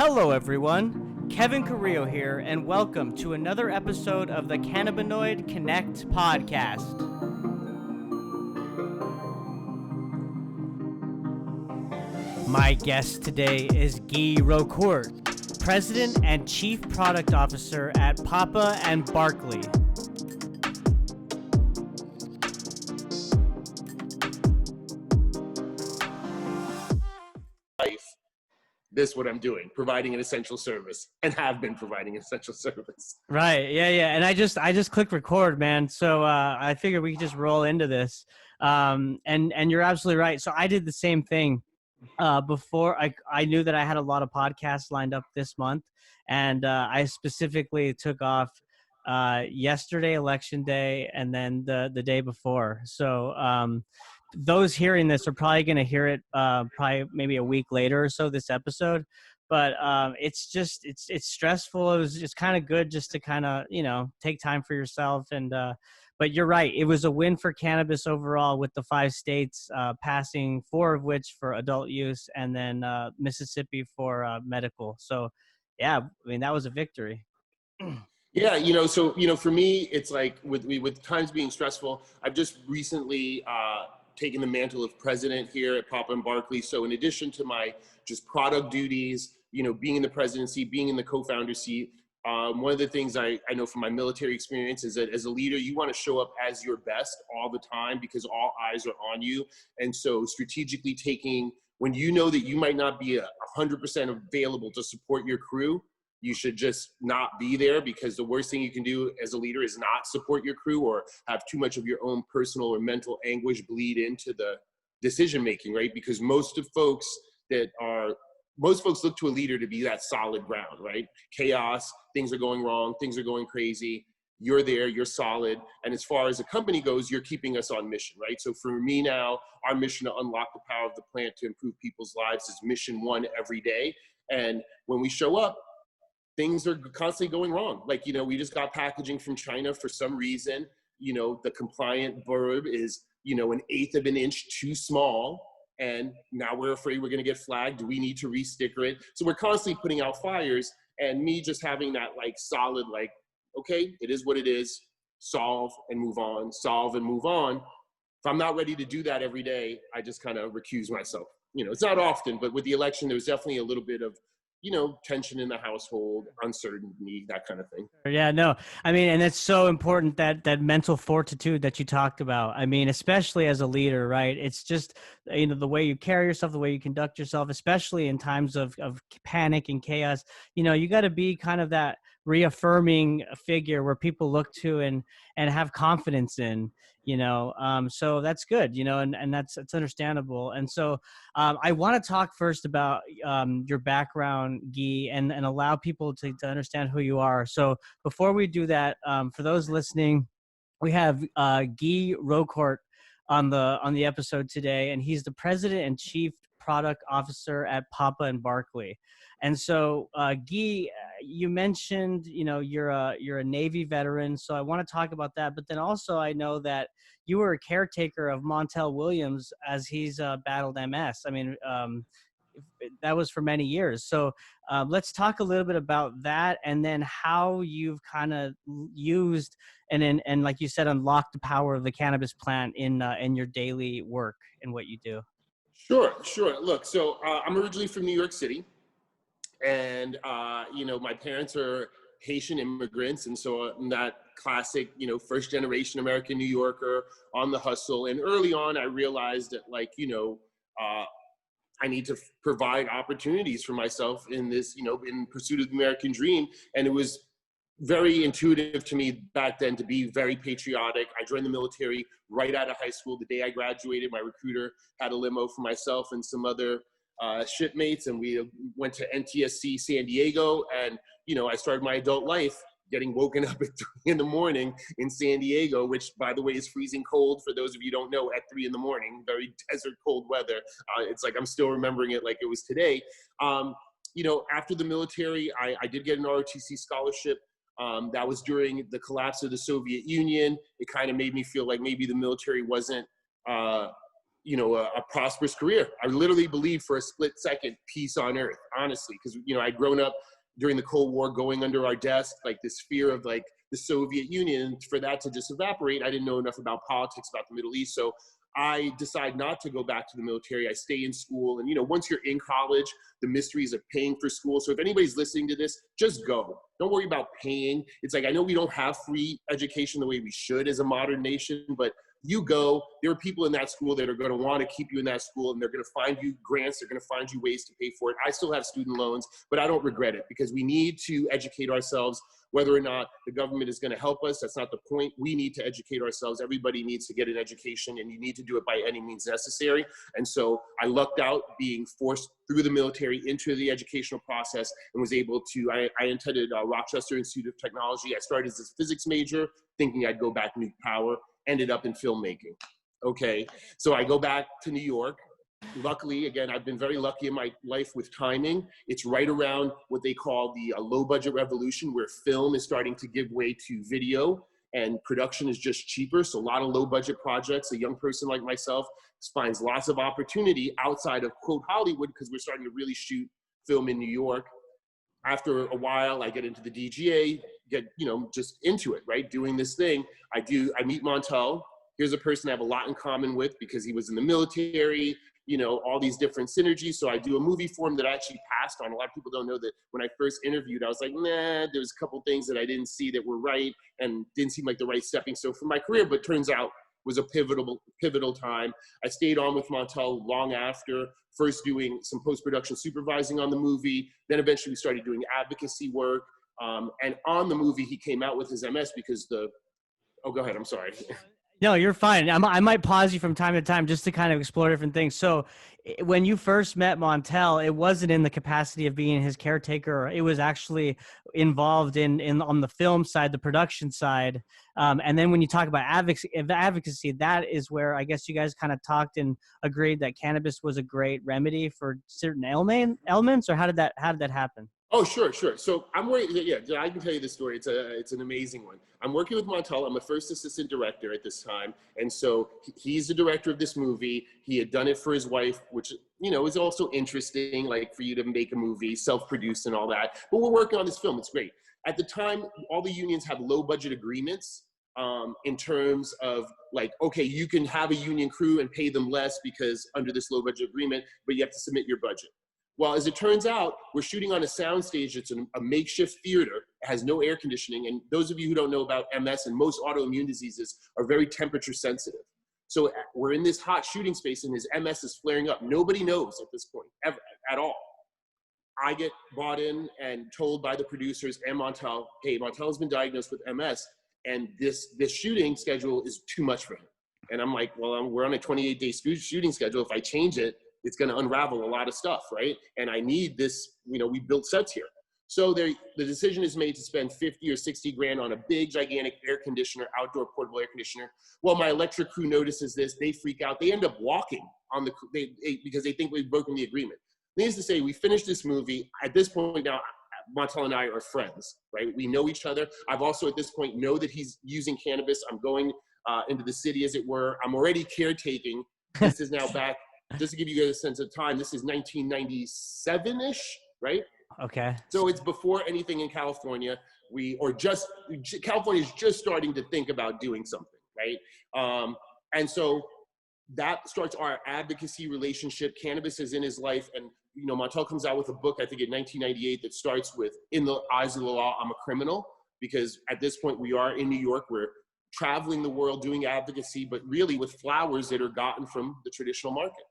Hello, everyone. Kevin Carrillo here, and welcome to another episode of the Cannabinoid Connect podcast. My guest today is Guy Rocourt, President and Chief Product Officer at Papa Barkley. This is what I'm doing, providing an essential service, and have been providing an essential service. Right. Yeah. And I just clicked record, man. So I figured we could just roll into this. And you're absolutely right. So I did the same thing before I knew that I had a lot of podcasts lined up this month, and I specifically took off yesterday, election day, and then the day before. So those hearing this are probably going to hear it probably maybe a week later or so, this episode. But it's stressful. It was just kind of good just to kind of, take time for yourself. And but you're right. It was a win for cannabis overall, with the 5 states passing, 4 of which for adult use, and then Mississippi for medical. So, yeah, I mean, that was a victory. Yeah, so for me, it's like with times being stressful, I've just recently taken the mantle of president here at Papa Barkley. So in addition to my just product duties, being in the presidency, being in the co-founder seat, one of the things I know from my military experience is that as a leader, you want to show up as your best all the time, because all eyes are on you. And so strategically taking, when you know that you might not be 100% available to support your crew, you should just not be there, because the worst thing you can do as a leader is not support your crew or have too much of your own personal or mental anguish bleed into the decision making, right? Because most folks look to a leader to be that solid ground, right? Chaos, things are going wrong, things are going crazy. You're there, you're solid. And as far as the company goes, you're keeping us on mission, right? So for me now, our mission to unlock the power of the plant to improve people's lives is mission 1 every day. And when we show up, things are constantly going wrong. Like, we just got packaging from China for some reason. The compliant verb is, 1/8 of an inch too small. And now we're afraid we're going to get flagged. Do we need to re-sticker it? So we're constantly putting out fires, and me just having that solid, okay, it is what it is. Solve and move on, solve and move on. If I'm not ready to do that every day, I just kind of recuse myself. It's not often, but with the election, there was definitely a little bit of, tension in the household, uncertainty, that kind of thing. Yeah, no, I mean, and it's so important, that mental fortitude that you talked about. I mean, especially as a leader, right? It's just, the way you carry yourself, the way you conduct yourself, especially in times of panic and chaos, you got to be kind of that reaffirming figure where people look to and have confidence in, so that's good, and that's understandable. And so I want to talk first about your background, Guy, and allow people to understand who you are. So before we do that, for those listening, we have Guy Rocourt on the episode today, and he's the President and Chief Product Officer at Papa Barkley. And so, Guy, you mentioned, you're a Navy veteran, so I want to talk about that. But then also, I know that you were a caretaker of Montel Williams as he's battled MS. I mean, that was for many years. So let's talk a little bit about that, and then how you've kind of used and like you said, unlocked the power of the cannabis plant in your daily work and what you do. Sure. Look, so I'm originally from New York City. And, my parents are Haitian immigrants. And so I'm that classic, first generation American New Yorker on the hustle. And early on, I realized that I need to provide opportunities for myself in this, in pursuit of the American dream. And it was very intuitive to me back then to be very patriotic. I joined the military right out of high school. The day I graduated, my recruiter had a limo for myself and some other shipmates, and we went to NTSC San Diego. And I started my adult life getting woken up at 3 a.m. in San Diego, which, by the way, is freezing cold for those of you who don't know. At 3 a.m, very desert cold weather. It's like I'm still remembering it like it was today. After the military, I did get an ROTC scholarship. That was during the collapse of the Soviet Union. It kind of made me feel like maybe the military wasn't a prosperous career. I literally believed for a split second, peace on earth, honestly, because, I'd grown up during the Cold War, going under our desk, like this fear of like the Soviet Union, for that to just evaporate. I didn't know enough about politics, about the Middle East. So I decide not to go back to the military. I stay in school. And, once you're in college, the mysteries of paying for school. So if anybody's listening to this, just go. Don't worry about paying. It's like, I know we don't have free education the way we should as a modern nation, but you go. There are people in that school that are going to want to keep you in that school, and they're going to find you grants. They're going to find you ways to pay for it. I still have student loans, but I don't regret it, because we need to educate ourselves. Whether or not the government is going to help us, that's not the point. We need to educate ourselves. Everybody needs to get an education, and you need to do it by any means necessary. And so I lucked out being forced through the military into the educational process, and was able to, I attended Rochester Institute of Technology. I started as a physics major, thinking I'd go back nuke power, ended up in filmmaking. Okay, so I go back to New York. Luckily, again, I've been very lucky in my life with timing. It's right around what they call the low budget revolution, where film is starting to give way to video and production is just cheaper. So a lot of low budget projects, a young person like myself finds lots of opportunity outside of quote Hollywood, because we're starting to really shoot film in New York. After a while, I get into the DGA, get, just into it, right? Doing this thing. I meet Montel. Here's a person I have a lot in common with, because he was in the military, all these different synergies. So I do a movie for him that I actually passed on. A lot of people don't know that when I first interviewed, I was like, nah, there's a couple things that I didn't see that were right and didn't seem like the right stepping stone for my career, but turns out was a pivotal time. I stayed on with Montel long after, first doing some post-production supervising on the movie. Then eventually we started doing advocacy work. And on the movie, he came out with his MS because oh, go ahead, I'm sorry. No, you're fine. I might pause you from time to time just to kind of explore different things. So when you first met Montel, it wasn't in the capacity of being his caretaker. It was actually involved in on the film side, the production side. And then when you talk about advocacy, that is where I guess you guys kind of talked and agreed that cannabis was a great remedy for certain ailments, or how did that happen? Oh, sure. So I'm working, yeah, I can tell you this story. It's an amazing one. I'm working with Montel. I'm a first assistant director at this time. And so he's the director of this movie. He had done it for his wife, which, is also interesting, like for you to make a movie, self-produced and all that. But we're working on this film. It's great. At the time, all the unions have low budget agreements in terms of like, okay, you can have a union crew and pay them less because under this low budget agreement, but you have to submit your budget. Well, as it turns out, we're shooting on a soundstage. It's a makeshift theater. It has no air conditioning. And those of you who don't know about MS, and most autoimmune diseases are very temperature sensitive. So we're in this hot shooting space, and his MS is flaring up. Nobody knows at this point, ever, at all. I get brought in and told by the producers and Montel, hey, Montel's been diagnosed with MS, and this shooting schedule is too much for him. And I'm like, well, we're on a 28-day shooting schedule. If I change it, it's going to unravel a lot of stuff, right? And I need this, we built sets here. So the decision is made to spend 50 or 60 grand on a big, gigantic air conditioner, outdoor portable air conditioner. Well, my electric crew notices this. They freak out. They end up walking on because they think we've broken the agreement. Needless to say, we finished this movie. At this point now, Montel and I are friends, right? We know each other. I've also at this point know that he's using cannabis. I'm going into the city, as it were. I'm already caretaking. This is now back. Just to give you guys a sense of time, this is 1997-ish, right? Okay. So it's before anything in California. California is just starting to think about doing something, right? And so that starts our advocacy relationship. Cannabis is in his life. And, Montel comes out with a book, I think in 1998, that starts with, in the eyes of the law, I'm a criminal. Because at this point we are in New York, we're traveling the world doing advocacy, but really with flowers that are gotten from the traditional market.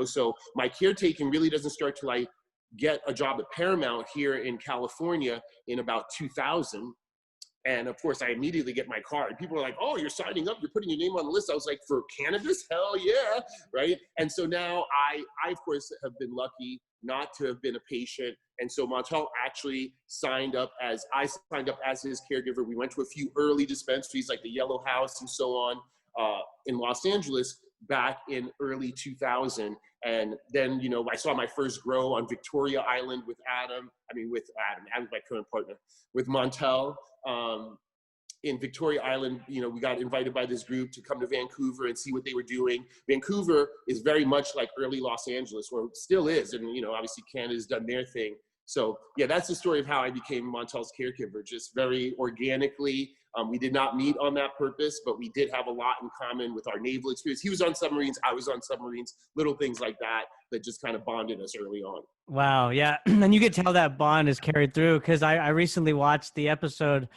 So my caretaking really doesn't start till I get a job at Paramount here in California in about 2000. And of course, I immediately get my card. People are like, oh, you're signing up, you're putting your name on the list. I was like, for cannabis? Hell yeah, right? And so now I of course, have been lucky not to have been a patient. And so Montel actually signed up as his caregiver. We went to a few early dispensaries like the Yellow House and so on in Los Angeles back in early 2000. And then, I saw my first grow on Victoria Island with Adam's my current partner, with Montel. in Victoria Island, we got invited by this group to come to Vancouver and see what they were doing. Vancouver is very much like early Los Angeles, or it still is. And, obviously Canada's done their thing. So yeah, that's the story of how I became Montel's caregiver, just very organically. We did not meet on that purpose, but we did have a lot in common with our naval experience. He was on submarines, I was on submarines, little things like that just kind of bonded us early on. Wow. Yeah. And you could tell that bond is carried through, because I recently watched the episode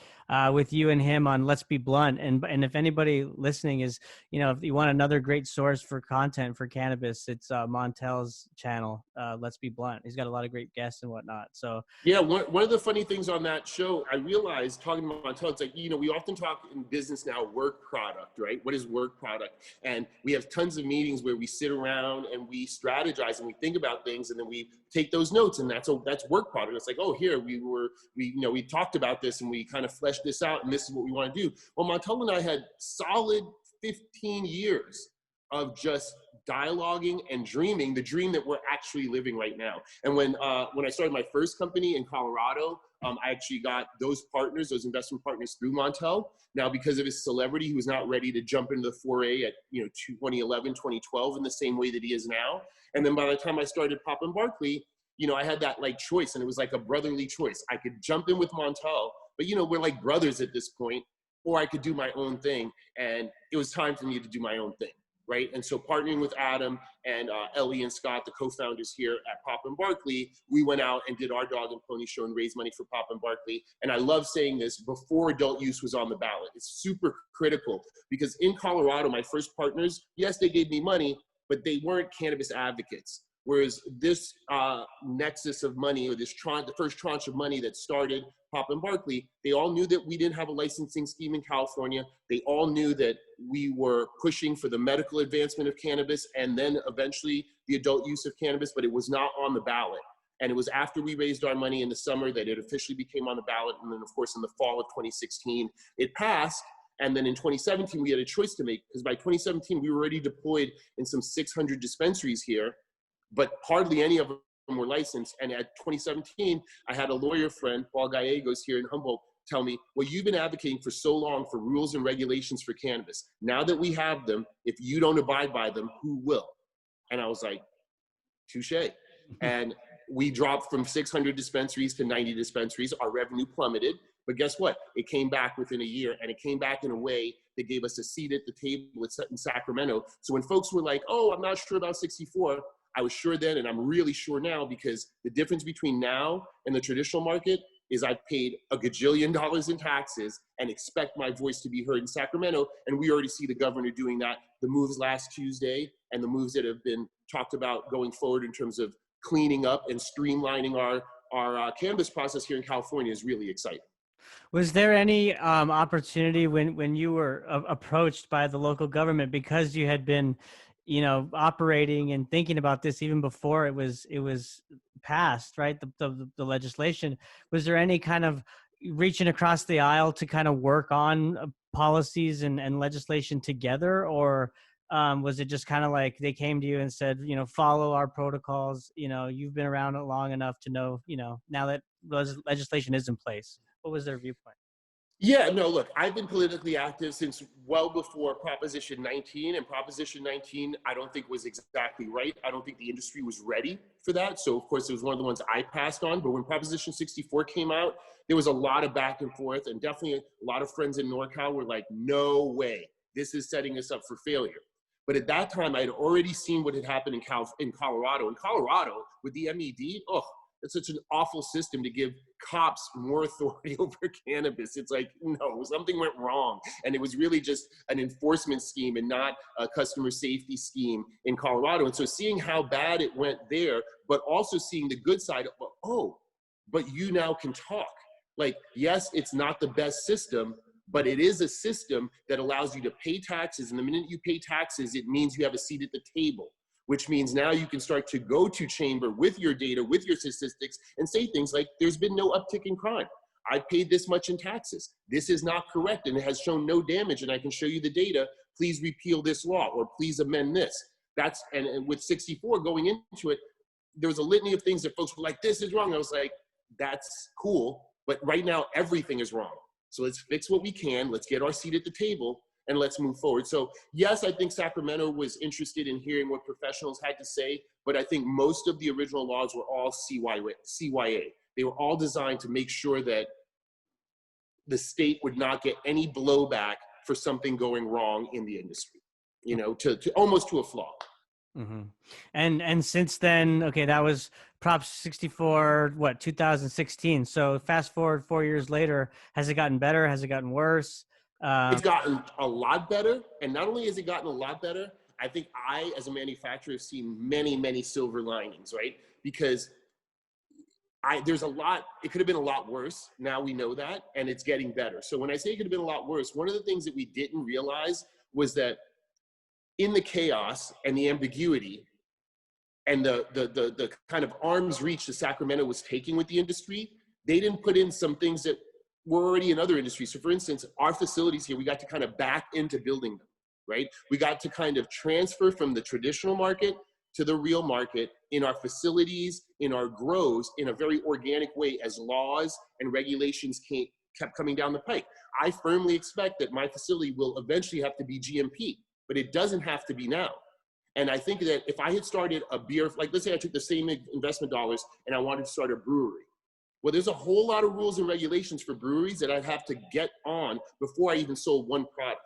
with you and him on Let's Be Blunt. And if anybody listening is, if you want another great source for content for cannabis, it's Montel's channel, Let's Be Blunt. He's got a lot of great guests and whatnot. So yeah, one of the funny things on that show, I realized talking to Montel, it's like, we often talk in business now, work product, right? What is work product? And we have tons of meetings where we sit around and we strategize and we think about things, and then we take those notes, and that's work product. It's like, oh, here we talked about this and we kind of fleshed this out, and this is what we want to do. Well, Montel and I had solid 15 years of just dialoguing and dreaming the dream that we're actually living right now. And when I started my first company in Colorado, I actually got those investment partners through Montel. Now, because of his celebrity, he was not ready to jump into the foray at 2011, 2012 in the same way that he is now. And then by the time I started Papa Barkley, I had that choice, and it was like a brotherly choice. I could jump in with Montel, but we're like brothers at this point, or I could do my own thing. And it was time for me to do my own thing. Right. And so partnering with Adam and Ellie and Scott, the co-founders here at Papa Barkley, we went out and did our dog and pony show and raised money for Papa Barkley. And I love saying this, before adult use was on the ballot. It's super critical, because in Colorado, my first partners, yes, they gave me money, but they weren't cannabis advocates. Whereas this nexus of money, or the first tranche of money that started Papa Barkley, they all knew that we didn't have a licensing scheme in California. They all knew that we were pushing for the medical advancement of cannabis and then eventually the adult use of cannabis, but it was not on the ballot. And it was after we raised our money in the summer that it officially became on the ballot. And then, of course, in the fall of 2016, it passed. And then in 2017, we had a choice to make, because by 2017, we were already deployed in some 600 dispensaries here, but hardly any of them were licensed. And at 2017, I had a lawyer friend, Paul Gallegos here in Humboldt, tell me, well, you've been advocating for so long for rules and regulations for cannabis. Now that we have them, if you don't abide by them, who will? And I was like, touche. And we dropped from 600 dispensaries to 90 dispensaries. Our revenue plummeted. But guess what? It came back within a year, and it came back in a way that gave us a seat at the table in Sacramento. So when folks were like, oh, I'm not sure about 64, I was sure then, and I'm really sure now, because the difference between now and the traditional market is I've paid a gajillion dollars in taxes and expect my voice to be heard in Sacramento. And we already see the governor doing that. The moves last Tuesday and the moves that have been talked about going forward in terms of cleaning up and streamlining our cannabis process here in California is really exciting. Was there any opportunity when you were approached by the local government, because you had been, operating and thinking about this even before it was passed, right? The legislation. Was there any kind of reaching across the aisle to kind of work on policies and legislation together, or was it just kind of like they came to you and said, follow our protocols? You've been around it long enough to know, now that legislation is in place. What was their viewpoint? Yeah, no, look, I've been politically active since well before Proposition 19, and Proposition 19, I don't think was exactly right. I don't think the industry was ready for that. So of course it was one of the ones I passed on, but when Proposition 64 came out, there was a lot of back and forth, and definitely a lot of friends in NorCal were like, no way, this is setting us up for failure. But at that time, I had already seen what had happened in Colorado. In Colorado, with the MED, it's such an awful system to give cops more authority over cannabis. It's like, no, something went wrong. And it was really just an enforcement scheme and not a customer safety scheme in Colorado. And so seeing how bad it went there, but also seeing the good side of, but you now can talk. Like, yes, it's not the best system, but it is a system that allows you to pay taxes. And the minute you pay taxes, it means you have a seat at the table, which means now you can start to go to chamber with your data, with your statistics, and say things like, there's been no uptick in crime. I paid this much in taxes. This is not correct, and it has shown no damage, and I can show you the data. Please repeal this law, or please amend this. And with 64 going into it, there was a litany of things that folks were like, this is wrong. I was like, that's cool, but right now everything is wrong. So let's fix what we can. Let's get our seat at the table and let's move forward. So yes, I think Sacramento was interested in hearing what professionals had to say, but I think most of the original laws were all CYA. They were all designed to make sure that the state would not get any blowback for something going wrong in the industry, you know, to almost to a flaw. Mm-hmm. And since then, okay, that was Prop 64, 2016. So fast forward 4 years later, has it gotten better? Has it gotten worse? It's gotten a lot better. And not only has it gotten a lot better, I think I, as a manufacturer, have seen many, many silver linings, right? Because there's a lot, it could have been a lot worse. Now we know that, and it's getting better. So when I say it could have been a lot worse, one of the things that we didn't realize was that in the chaos and the ambiguity and the kind of arm's reach that Sacramento was taking with the industry, they didn't put in some things that were already in other industries. So for instance, our facilities here, we got to kind of back into building them, right? We got to kind of transfer from the traditional market to the real market in our facilities, in our grows, in a very organic way as laws and regulations kept coming down the pike. I firmly expect that my facility will eventually have to be GMP, but it doesn't have to be now. And I think that if I had started a beer, like let's say I took the same investment dollars and I wanted to start a brewery. Well, there's a whole lot of rules and regulations for breweries that I'd have to get on before I even sold one product.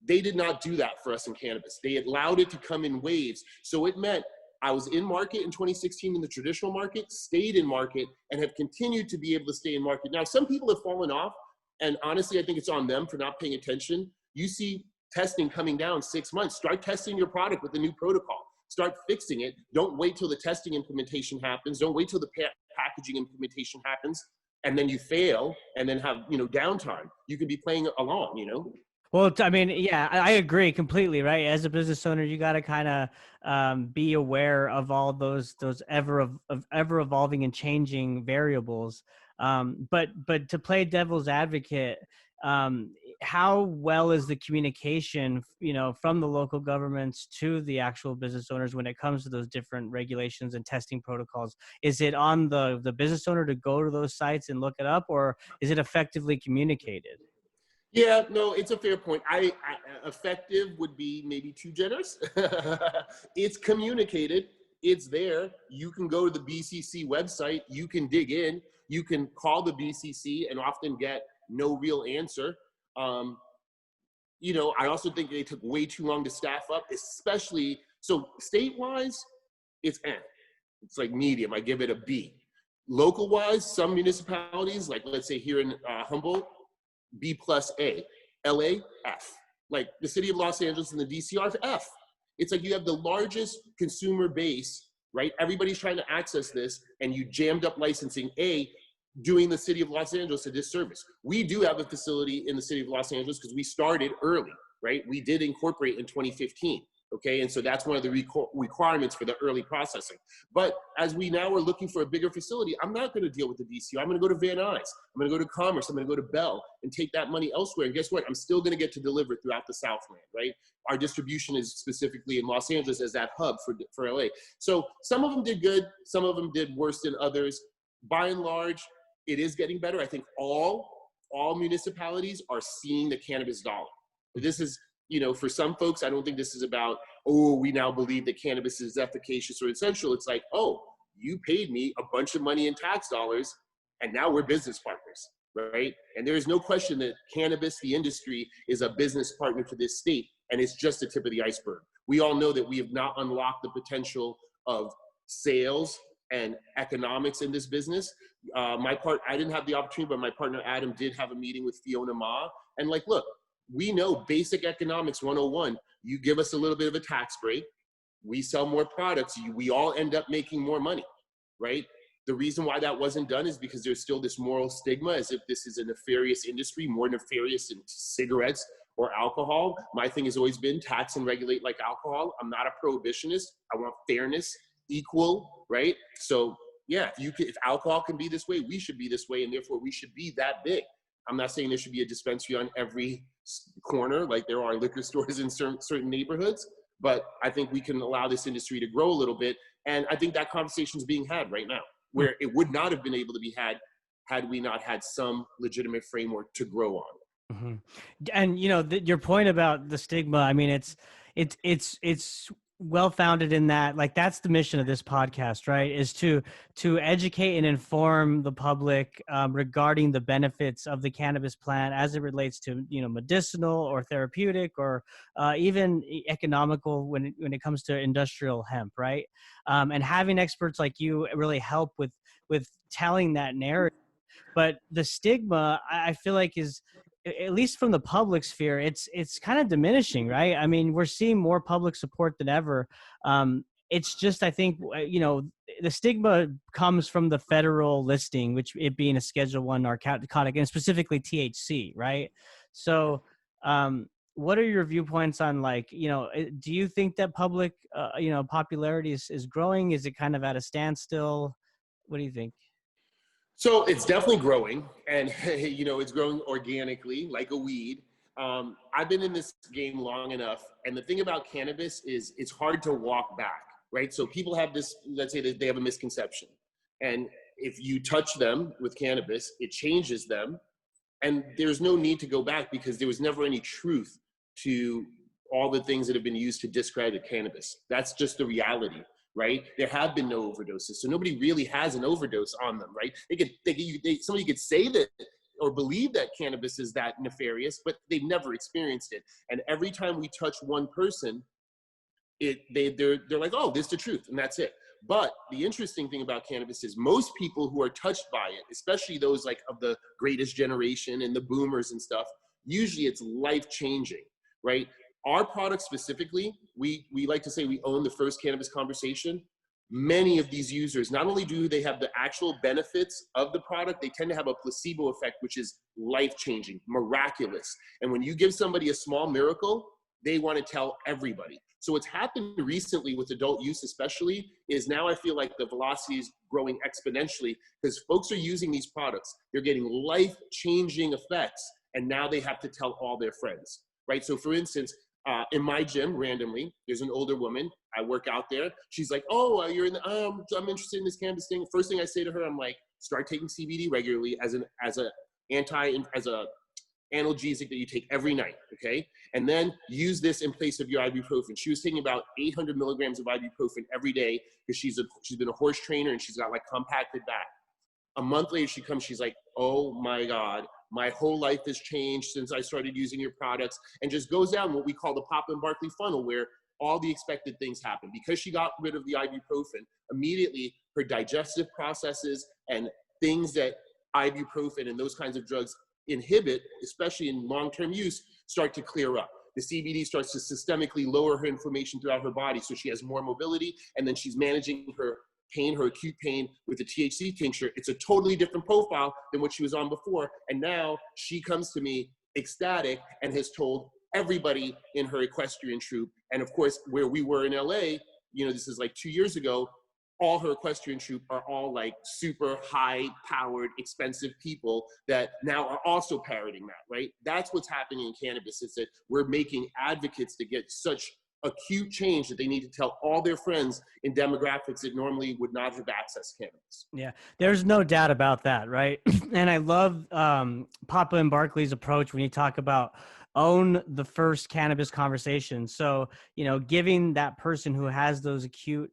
They did not do that for us in cannabis. They allowed it to come in waves. So it meant I was in market in 2016 in the traditional market, stayed in market, and have continued to be able to stay in market. Now, some people have fallen off, and honestly, I think it's on them for not paying attention. You see testing coming down 6 months. Start testing your product with the new protocol. Start fixing it. Don't wait till the testing implementation happens. Don't wait till the packaging implementation happens, and then you fail, and then have, you know, downtime. You could be playing along, you know? Well, I mean, yeah, I agree completely, right? As a business owner, you got to kind of be aware of all those ever evolving and changing variables. But to play devil's advocate, how well is the communication, you know, from the local governments to the actual business owners when it comes to those different regulations and testing protocols? Is it on the business owner to go to those sites and look it up, or is it effectively communicated? Yeah, no, it's a fair point. Effective would be maybe too generous. It's communicated. It's there. You can go to the BCC website. You can dig in. You can call the BCC and often get no real answer. You know, I also think they took way too long to staff up, especially, so state-wise, it's It's like medium. I give it a B. Local-wise, some municipalities, like let's say here in Humboldt, B+A, LA, F. Like the city of Los Angeles and the DC are F. It's like you have the largest consumer base, right? Everybody's trying to access this, and you jammed up licensing A, doing the city of Los Angeles a disservice. We do have a facility in the city of Los Angeles because we started early, right? We did incorporate in 2015. Okay, and so that's one of the requirements for the early processing. But as we now are looking for a bigger facility, I'm not going to deal with the DCO. I'm going to go to Van Nuys. I'm going to go to Commerce. I'm going to go to Bell and take that money elsewhere. And guess what? I'm still going to get to deliver throughout the Southland, right? Our distribution is specifically in Los Angeles as that hub for LA. So some of them did good. Some of them did worse than others. By and large, it is getting better. I think all municipalities are seeing the cannabis dollar. This is, you know, for some folks, I don't think this is about, oh, we now believe that cannabis is efficacious or essential. It's like, oh, you paid me a bunch of money in tax dollars, and now we're business partners, right? And there is no question that cannabis, the industry, is a business partner to this state, and it's just the tip of the iceberg. We all know that we have not unlocked the potential of sales and economics in this business. I didn't have the opportunity, but my partner Adam did have a meeting with Fiona Ma, and like, look, we know basic economics 101. You give us a little bit of a tax break, we sell more products, we all end up making more money, right? The reason why that wasn't done is because there's still this moral stigma as if this is a nefarious industry, more nefarious than cigarettes or alcohol. My thing has always been tax and regulate like alcohol. I'm not a prohibitionist. I want fairness, equal, right? So yeah, if alcohol can be this way, we should be this way, and therefore we should be that big. I'm not saying there should be a dispensary on every corner like there are liquor stores in certain neighborhoods, but I think we can allow this industry to grow a little bit. And I think that conversation is being had right now, where it would not have been able to be had had we not had some legitimate framework to grow on. hmm And your point about the stigma. I mean, it's well founded in that. Like, that's the mission of this podcast, right? Is to educate and inform the public regarding the benefits of the cannabis plant as it relates to medicinal or therapeutic or even economical when it comes to industrial hemp, right? And having experts like you really help with telling that narrative. But the stigma, I feel like, is, at least from the public sphere, it's kind of diminishing, right? I mean, we're seeing more public support than ever. It's just, I think, the stigma comes from the federal listing, which it being a Schedule 1 narcotic, and specifically THC, right? So what are your viewpoints on, like, do you think that public popularity is growing? Is it kind of at a standstill? What do you think? So it's definitely growing, and it's growing organically like a weed. I've been in this game long enough, and the thing about cannabis is it's hard to walk back, right? So people have this, let's say that they have a misconception, and if you touch them with cannabis, it changes them, and there's no need to go back because there was never any truth to all the things that have been used to discredit cannabis. That's just the reality, right? There have been no overdoses, so nobody really has an overdose on them, right? Somebody could say that or believe that cannabis is that nefarious, but they've never experienced it. And every time we touch one person, they're like, oh, this is the truth, and that's it. But the interesting thing about cannabis is most people who are touched by it, especially those like of the greatest generation and the boomers and stuff, usually it's life-changing, right? Our product specifically, we like to say we own the first cannabis conversation. Many of these users, not only do they have the actual benefits of the product, they tend to have a placebo effect, which is life-changing, miraculous. And when you give somebody a small miracle, they want to tell everybody. So what's happened recently with adult use especially is now I feel like the velocity is growing exponentially because folks are using these products. They're getting life-changing effects, and now they have to tell all their friends, right? So for instance, in my gym, randomly, there's an older woman. I work out there. She's like, "Oh, you're in the, I'm interested in this cannabis thing." First thing I say to her, I'm like, "Start taking CBD regularly as a analgesic that you take every night, okay? And then use this in place of your ibuprofen." She was taking about 800 milligrams of ibuprofen every day because she's been a horse trainer and she's got like compacted back. A month later, she comes, she's like, "Oh my God, my whole life has changed since I started using your products," and just goes down what we call the Papa Barkley funnel, where all the expected things happen. Because she got rid of the ibuprofen, immediately her digestive processes and things that ibuprofen and those kinds of drugs inhibit, especially in long-term use, start to clear up. The CBD starts to systemically lower her inflammation throughout her body, so she has more mobility, and then she's managing her pain, her acute pain, with the THC tincture. It's a totally different profile than what she was on before, and now she comes to me ecstatic and has told everybody in her equestrian troop. And of course, where we were in LA, this is like 2 years ago, all her equestrian troop are all like super high powered, expensive people that now are also parroting that, right? That's what's happening in cannabis, is that we're making advocates to get such acute change that they need to tell all their friends in demographics that normally would not have accessed cannabis. Yeah, there's no doubt about that, right? And I love Papa and Barkley's approach when you talk about own the first cannabis conversation. So, giving that person who has those acute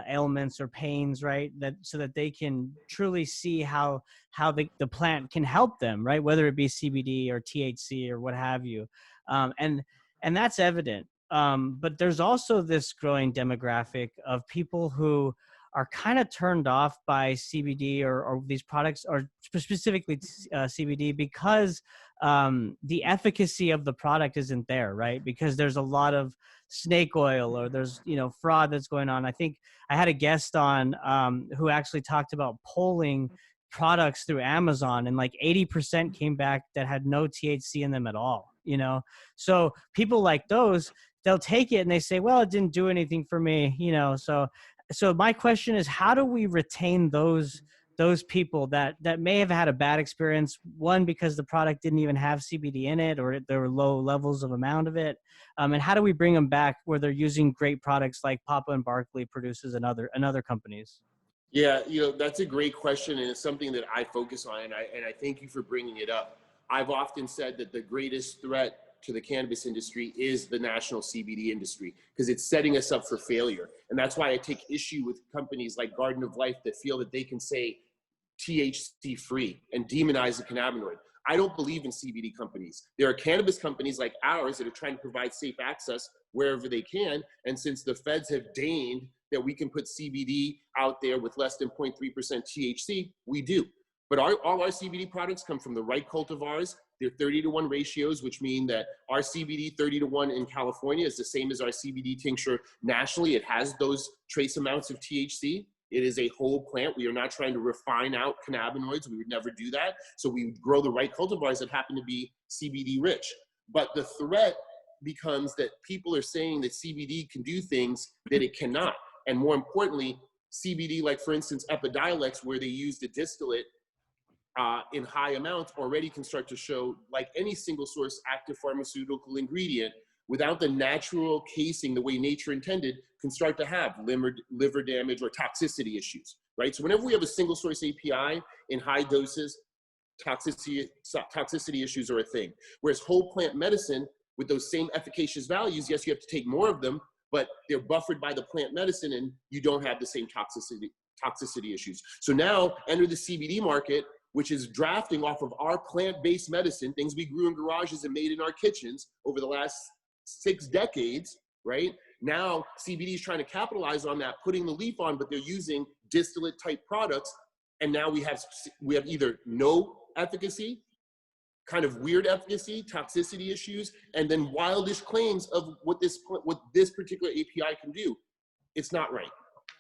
ailments or pains, right, that so that they can truly see how the plant can help them, right, whether it be CBD or THC or what have you, and that's evident. But there's also this growing demographic of people who are kind of turned off by CBD or these products, or specifically CBD, because the efficacy of the product isn't there, right? Because there's a lot of snake oil, or there's fraud that's going on. I think I had a guest on who actually talked about polling products through Amazon, and like 80% came back that had no THC in them at all. So people like those, they'll take it and they say, well, it didn't do anything for me. So my question is, how do we retain those people that may have had a bad experience, one, because the product didn't even have CBD in it, or there were low levels of amount of it, and how do we bring them back where they're using great products like Papa and Barkley produces and other companies? Yeah, that's a great question, and it's something that I focus on, and I thank you for bringing it up. I've often said that the greatest threat to the cannabis industry is the national CBD industry, because it's setting us up for failure. And that's why I take issue with companies like Garden of Life that feel that they can say THC free and demonize the cannabinoid. I don't believe in CBD companies. There are cannabis companies like ours that are trying to provide safe access wherever they can. And since the feds have deigned that we can put CBD out there with less than 0.3% THC, we do. But all our CBD products come from the right cultivars. They're 30-to-1 ratios, which mean that our CBD 30-to-1 in California is the same as our CBD tincture nationally. It has those trace amounts of THC. It is a whole plant. We are not trying to refine out cannabinoids. We would never do that. So we grow the right cultivars that happen to be CBD rich. But the threat becomes that people are saying that CBD can do things that it cannot. And more importantly, CBD, like for instance, Epidiolex, where they use the distillate in high amounts, already can start to show, like any single source active pharmaceutical ingredient, without the natural casing the way nature intended, can start to have liver damage or toxicity issues, right? So whenever we have a single source API in high doses, toxicity issues are a thing. Whereas whole plant medicine, with those same efficacious values, yes, you have to take more of them, but they're buffered by the plant medicine and you don't have the same toxicity issues. So now enter the CBD market, which is drafting off of our plant-based medicine, things we grew in garages and made in our kitchens over the last 6 decades, right? Now CBD is trying to capitalize on that, putting the leaf on, but they're using distillate type products. And now we have either no efficacy, kind of weird efficacy, toxicity issues, and then wildish claims of what this particular API can do. It's not right.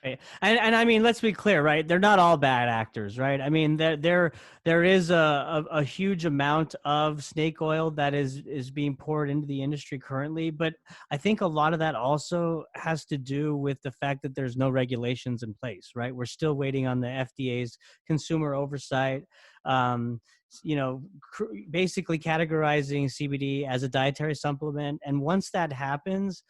Right. And I mean, let's be clear, right? They're not all bad actors, right? I mean, there is a huge amount of snake oil that is being poured into the industry currently, but I think a lot of that also has to do with the fact that there's no regulations in place, right? We're still waiting on the FDA's consumer oversight. Basically categorizing CBD as a dietary supplement, and once that happens,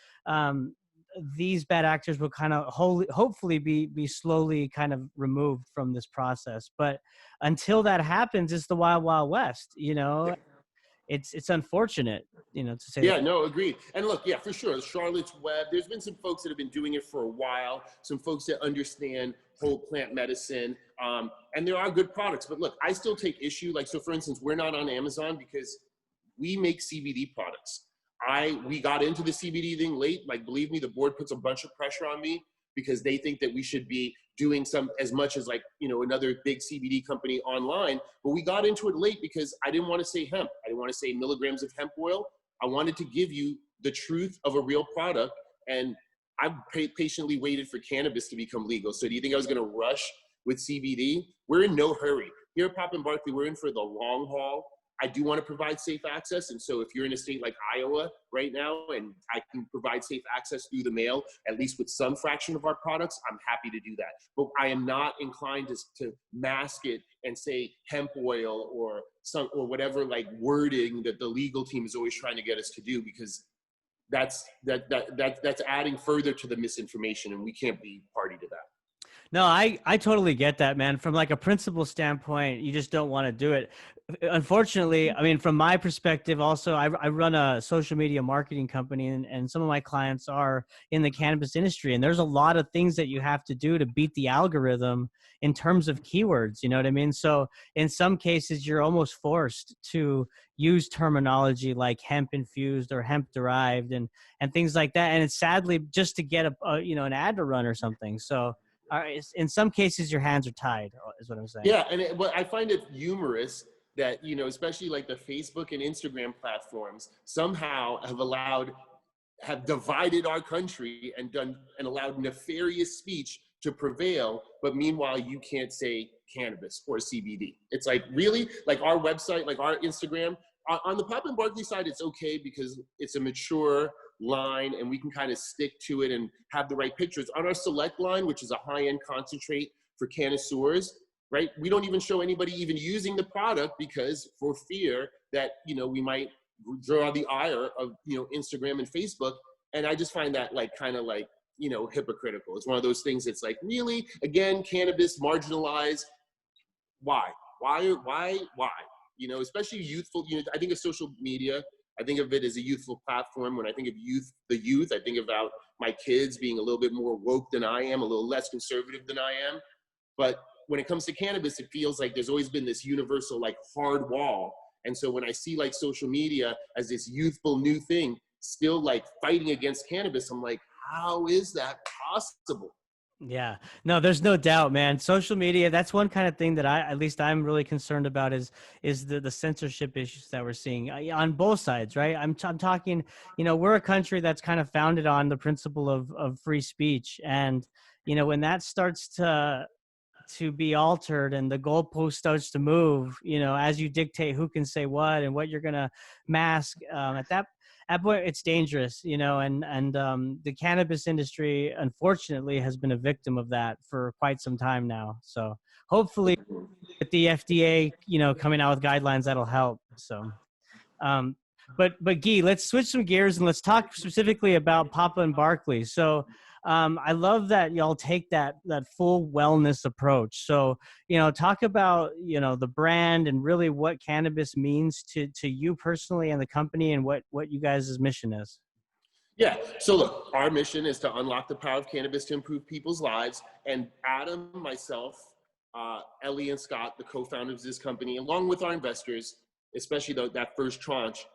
these bad actors will kind of hopefully be slowly kind of removed from this process. But until that happens, it's the wild, wild west, it's unfortunate, to say Yeah, that. no, agreed. And look, yeah, for sure, Charlotte's Web, there's been some folks that have been doing it for a while, some folks that understand whole plant medicine, and there are good products. But look, I still take issue. Like, so for instance, we're not on Amazon because we make CBD products. We got into the CBD thing late. Like, believe me, the board puts a bunch of pressure on me because they think that we should be doing as much as another big CBD company online. But we got into it late because I didn't want to say hemp. I didn't want to say milligrams of hemp oil. I wanted to give you the truth of a real product. And I've patiently waited for cannabis to become legal. So do you think I was going to rush with CBD? We're in no hurry. Here at Papa Barkley, we're in for the long haul. I do want to provide safe access. And so if you're in a state like Iowa right now, and I can provide safe access through the mail, at least with some fraction of our products, I'm happy to do that. But I am not inclined to mask it and say hemp oil or whatever wording that the legal team is always trying to get us to do, because that's adding further to the misinformation, and we can't be party to that. No, I totally get that, man. From like a principle standpoint, you just don't want to do it. Unfortunately, I mean, from my perspective, also, I run a social media marketing company, and some of my clients are in the cannabis industry. And there's a lot of things that you have to do to beat the algorithm in terms of keywords. You know what I mean? So in some cases, you're almost forced to use terminology like hemp infused or hemp derived and things like that. And it's sadly just to get an ad to run or something. So in some cases, your hands are tied, is what I'm saying. Yeah, and I find it humorous that, especially like the Facebook and Instagram platforms somehow have divided our country and allowed nefarious speech to prevail. But meanwhile, you can't say cannabis or CBD. It's like, really? Like our website, like our Instagram, on the Papa Barkley side, it's okay because it's a mature line and we can kind of stick to it and have the right pictures. On our Select line, which is a high-end concentrate for connoisseurs, right? We don't even show anybody even using the product because for fear that, we might draw the ire of, Instagram and Facebook. And I just find that hypocritical. It's one of those things that's like, really, again, cannabis marginalized. Why? Why? Especially youthful, I think of social media. I think of it as a youthful platform. When I think of the youth, I think about my kids being a little bit more woke than I am, a little less conservative than I am. But when it comes to cannabis, it feels like there's always been this universal, like, hard wall. And so when I see, like, social media as this youthful new thing, still, like, fighting against cannabis, I'm like, how is that possible? Yeah, no, there's no doubt, man. Social media, that's one kind of thing that at least I'm really concerned about is the censorship issues that we're seeing on both sides, right? I'm talking, we're a country that's kind of founded on the principle of free speech. And, when that starts to be altered and the goalpost starts to move, as you dictate who can say what and what you're going to mask, at that point, it's dangerous, and the cannabis industry, unfortunately, has been a victim of that for quite some time now. So hopefully with the FDA, coming out with guidelines, that'll help. So, but Guy, let's switch some gears and let's talk specifically about Papa and Barkley. So, I love that y'all take that full wellness approach. So, talk about, the brand and really what cannabis means to you personally and the company, and what you guys' mission is. Yeah. So look, our mission is to unlock the power of cannabis to improve people's lives. And Adam, myself, Ellie, and Scott, the co-founders of this company, along with our investors, especially that first tranche,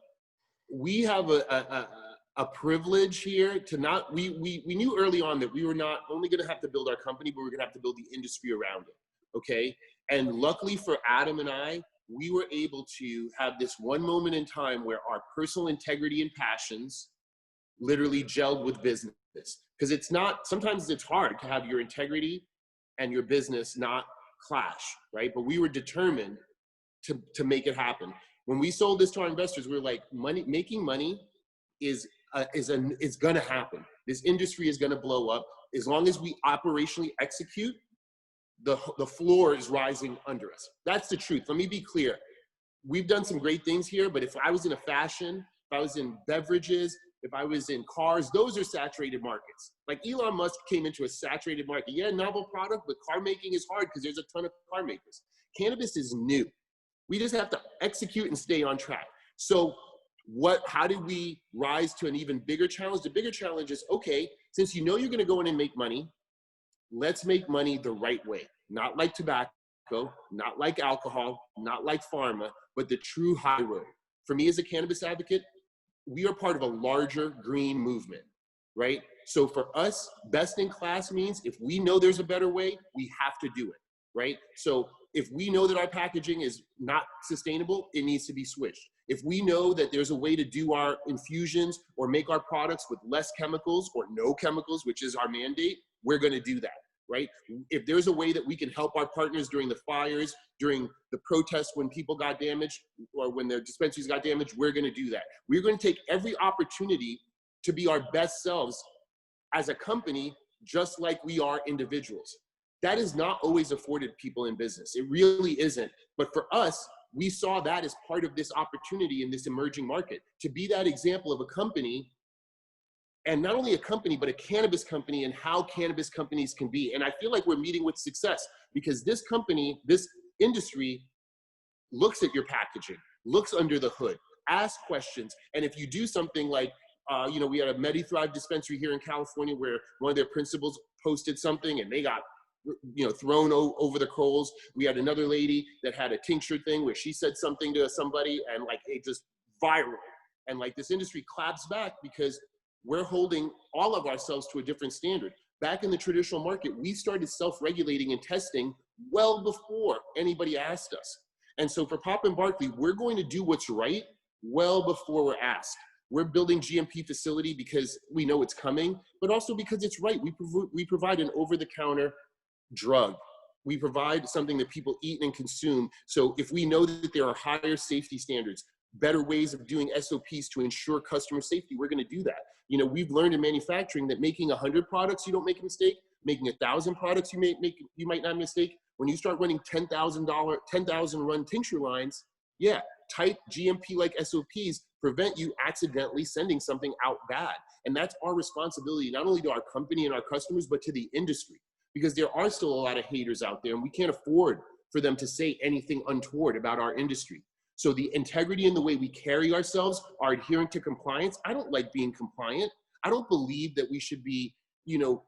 we have a privilege here to not, we knew early on that we were not only going to have to build our company, but we were going to have to build the industry around it. Okay. And luckily for Adam and I, we were able to have this one moment in time where our personal integrity and passions literally gelled with business. Because sometimes it's hard to have your integrity and your business not clash, right? But we were determined to make it happen. When we sold this to our investors, we were like, making money is gonna happen. This industry is gonna blow up. As long as we operationally execute, the floor is rising under us. That's the truth. Let me be clear. We've done some great things here, but if I was in a fashion, if I was in beverages, if I was in cars, those are saturated markets. Like Elon Musk came into a saturated market. Yeah, novel product, but car making is hard because there's a ton of car makers. Cannabis is new. We just have to execute and stay on track. So how do we rise to an even bigger challenge? The bigger challenge is, okay, since you're going to go in and make money, let's make money the right way. Not like tobacco, not like alcohol, not like pharma, but the true high road. For me as a cannabis advocate, we are part of a larger green movement, right? So for us, best in class means if we know there's a better way, we have to do it, right? So if we know that our packaging is not sustainable, it needs to be switched. If we know that there's a way to do our infusions or make our products with less chemicals or no chemicals, which is our mandate, we're gonna do that, right? If there's a way that we can help our partners during the fires, during the protests when people got damaged or when their dispensaries got damaged, we're gonna do that. We're gonna take every opportunity to be our best selves as a company, just like we are individuals. That is not always afforded people in business. It really isn't. But for us, we saw that as part of this opportunity in this emerging market, to be that example of a company, and not only a company, but a cannabis company, and how cannabis companies can be. And I feel like we're meeting with success because this company, this industry looks at your packaging, looks under the hood, asks questions. And if you do something like, we had a MediThrive dispensary here in California where one of their principals posted something and they got thrown over the coals. We had another lady that had a tincture thing where she said something to somebody and like it just viral. And like this industry claps back because we're holding all of ourselves to a different standard. Back in the traditional market, we started self-regulating and testing well before anybody asked us. And so for Papa and Barkley, we're going to do what's right well before we're asked. We're building GMP facility because we know it's coming, but also because it's right. We provide an over-the-counter drug. We provide something that people eat and consume. So if we know that there are higher safety standards, better ways of doing SOPs to ensure customer safety, we're going to do that. We've learned in manufacturing that making 100 products, you don't make a mistake. Making 1,000 products, you might not make a mistake. When you start running $10,000 run tincture lines, yeah, tight GMP-like SOPs prevent you accidentally sending something out bad. And that's our responsibility, not only to our company and our customers, but to the industry, because there are still a lot of haters out there, and we can't afford for them to say anything untoward about our industry. So the integrity in the way we carry ourselves, our adhering to compliance. I don't like being compliant. I don't believe that we should be,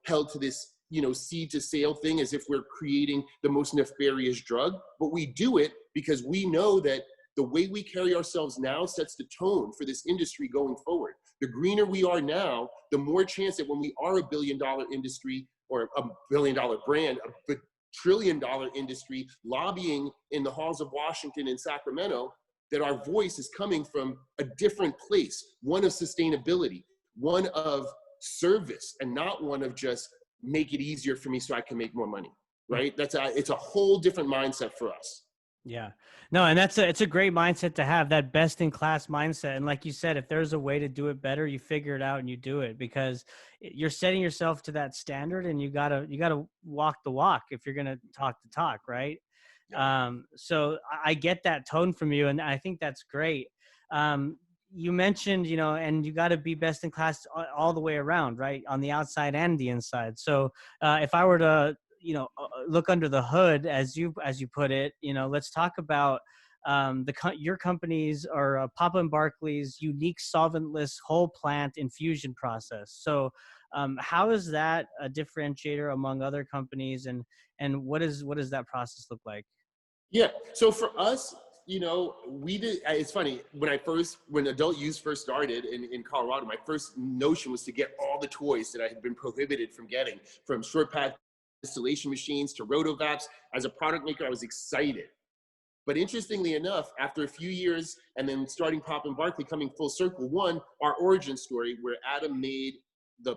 held to this, seed to sale thing as if we're creating the most nefarious drug, but we do it because we know that the way we carry ourselves now sets the tone for this industry going forward. The greener we are now, the more chance that when we are a $1 billion industry or a $1 billion brand, a $1 trillion industry lobbying in the halls of Washington and Sacramento, that our voice is coming from a different place, one of sustainability, one of service, and not one of just make it easier for me so I can make more money, right? It's a whole different mindset for us. Yeah, no, and it's a great mindset to have, that best in class mindset. And like you said, if there's a way to do it better, you figure it out and you do it, because you're setting yourself to that standard, and you gotta walk the walk if you're gonna talk the talk, right? Yeah. So I get that tone from you, and I think that's great. You mentioned, and you got to be best in class all the way around, right? On the outside and the inside. So if I were to, look under the hood, as you put it, let's talk about your company's, or Papa Barkley's unique solventless whole plant infusion process. So how is that a differentiator among other companies, and what does that process look like? Yeah. So for us, we did, it's funny, when adult use first started in Colorado, my first notion was to get all the toys that I had been prohibited from getting, from short pad distillation machines to rotovaps. As a product maker, I was excited. But interestingly enough, after a few years and then starting Papa Barkley, coming full circle, one, our origin story where Adam made the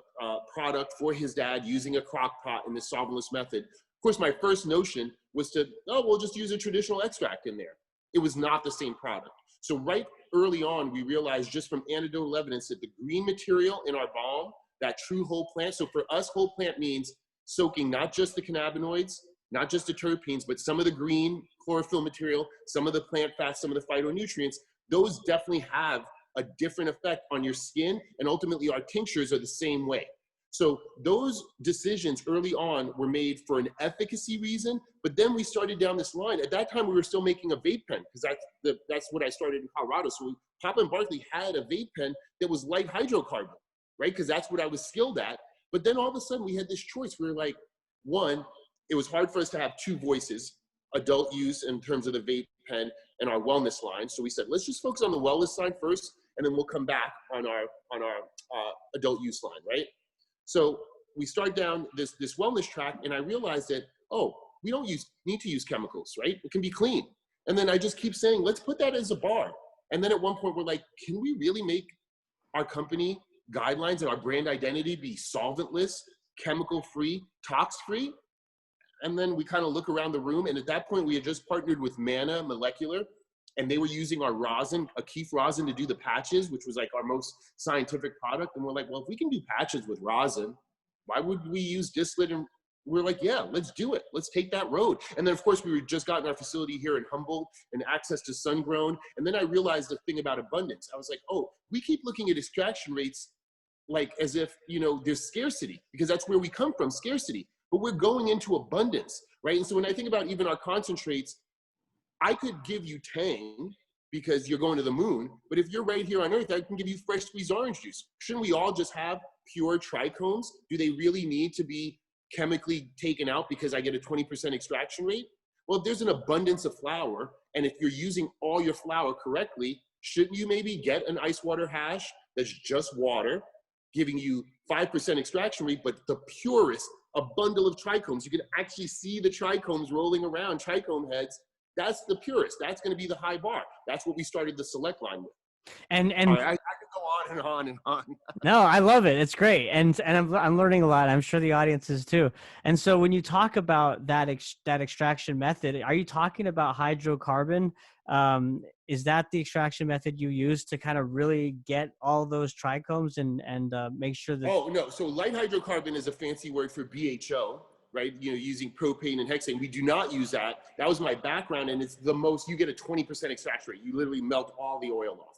product for his dad using a crock pot in the solventless method. Of course, my first notion was we'll just use a traditional extract in there. It was not the same product. So right early on, we realized just from anecdotal evidence that the green material in our balm, that true whole plant. So for us, whole plant means soaking not just the cannabinoids, not just the terpenes, but some of the green chlorophyll material, some of the plant fats, some of the phytonutrients. Those definitely have a different effect on your skin, and ultimately our tinctures are the same way. So those decisions early on were made for an efficacy reason, but then we started down this line. At that time, we were still making a vape pen, because that's what I started in Colorado. So Papa Barkley had a vape pen that was light hydrocarbon, right? Because that's what I was skilled at. But then all of a sudden we had this choice. We were like, one, it was hard for us to have two voices, adult use in terms of the vape pen and our wellness line. So we said, let's just focus on the wellness line first, and then we'll come back on our adult use line, right? So we start down this wellness track, and I realized that, we don't need to use chemicals, right? It can be clean. And then I just keep saying, let's put that as a bar. And then at one point we're like, can we really make our company guidelines and our brand identity be solventless, chemical-free, tox-free? And then we kind of look around the room, and at that point we had just partnered with Mana Molecular, and they were using our rosin, a keef rosin, to do the patches, which was like our most scientific product. And we're like, well, if we can do patches with rosin, why would we use distillate? And we're like, yeah, let's do it. Let's take that road. And then of course we were just gotten our facility here in Humboldt and access to sun grown. And then I realized the thing about abundance. I was like, we keep looking at extraction rates like as if, there's scarcity, because that's where we come from, scarcity. But we're going into abundance, right? And so when I think about even our concentrates, I could give you Tang because you're going to the moon, but if you're right here on Earth, I can give you fresh squeezed orange juice. Shouldn't we all just have pure trichomes? Do they really need to be chemically taken out because I get a 20% extraction rate? Well, if there's an abundance of flower, and if you're using all your flower correctly, shouldn't you maybe get an ice water hash that's just water, giving you 5% extraction rate, but the purest, a bundle of trichomes. You can actually see the trichomes rolling around, trichome heads. That's the purest. That's going to be the high bar. That's what we started the Select line with. And I could go on and on and on. No, I love it. It's great. And I'm learning a lot. I'm sure the audience is too. And so when you talk about that extraction method, are you talking about hydrocarbon? Is that the extraction method you use to kind of really get all those trichomes and make sure that? Oh, no. So light hydrocarbon is a fancy word for BHO. right? Using propane and hexane. We do not use that. That was my background, and it's the most, you get a 20% extraction rate. You literally melt all the oil off.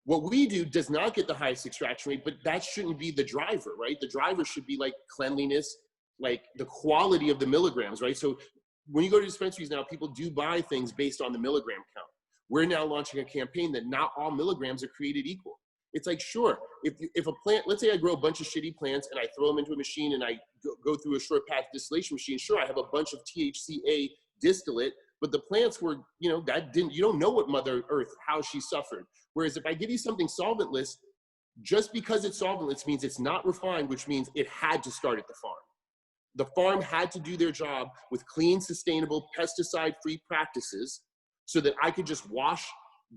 What we do does not get the highest extraction rate, but that shouldn't be the driver, right? The driver should be like cleanliness, like the quality of the milligrams, right? So when you go to dispensaries now, people do buy things based on the milligram count. We're now launching a campaign that not all milligrams are created equal. It's like, sure, if a plant, let's say I grow a bunch of shitty plants and I throw them into a machine and I go through a short path distillation machine, sure, I have a bunch of THCA distillate, but the plants were, you don't know what Mother Earth, how she suffered. Whereas if I give you something solventless, just because it's solventless means it's not refined, which means it had to start at the farm. The farm had to do their job with clean, sustainable, pesticide-free practices so that I could just wash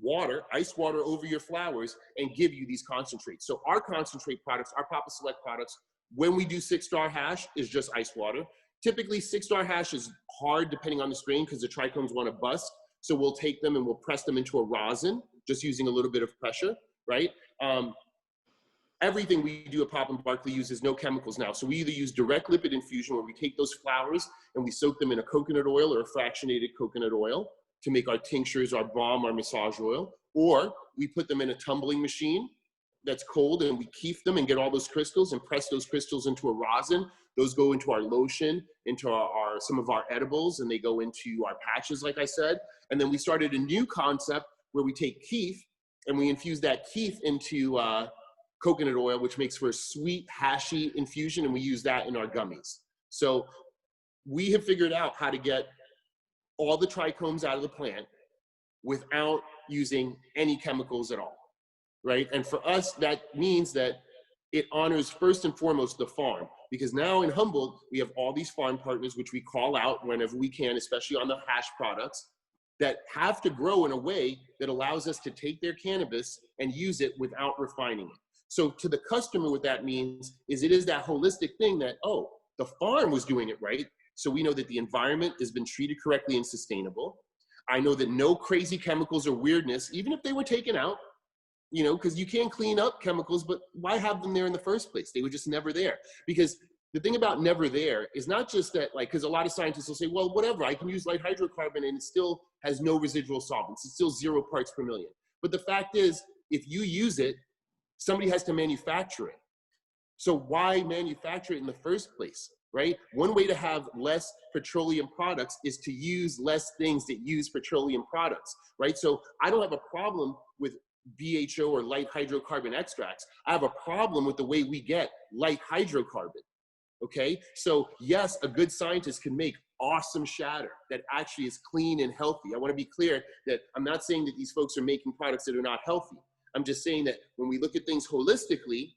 water, ice water over your flowers and give you these concentrates. So our concentrate products, our Papa Select products, when we do 6-star hash, is just ice water. Typically 6-star hash is hard depending on the strain because the trichomes want to bust. So we'll take them and we'll press them into a rosin, just using a little bit of pressure, right? Everything we do at Papa Barkley uses no chemicals now. So we either use direct lipid infusion where we take those flowers and we soak them in a coconut oil or a fractionated coconut oil to make our tinctures, our balm, our massage oil, or we put them in a tumbling machine that's cold and we keef them and get all those crystals and press those crystals into a rosin. Those go into our lotion, into some of our edibles, and they go into our patches, like I said. And then we started a new concept where we take keef and we infuse that keef into coconut oil, which makes for a sweet, hashy infusion, and we use that in our gummies. So we have figured out how to get all the trichomes out of the plant without using any chemicals at all, right? And for us, that means that it honors first and foremost the farm, because now in Humboldt, we have all these farm partners, which we call out whenever we can, especially on the hash products, that have to grow in a way that allows us to take their cannabis and use it without refining it. So to the customer, what that means is it is that holistic thing that, oh, the farm was doing it right. So we know that the environment has been treated correctly and sustainable. I know that no crazy chemicals or weirdness, even if they were taken out, because you can clean up chemicals, but why have them there in the first place? They were just never there. Because the thing about never there is not just that, because a lot of scientists will say, well, whatever, I can use light hydrocarbon and it still has no residual solvents. It's still 0 parts per million. But the fact is, if you use it, somebody has to manufacture it. So why manufacture it in the first place, right? One way to have less petroleum products is to use less things that use petroleum products, right? So I don't have a problem with BHO or light hydrocarbon extracts. I have a problem with the way we get light hydrocarbon, okay? So yes, a good scientist can make awesome shatter that actually is clean and healthy. I wanna be clear that I'm not saying that these folks are making products that are not healthy. I'm just saying that when we look at things holistically,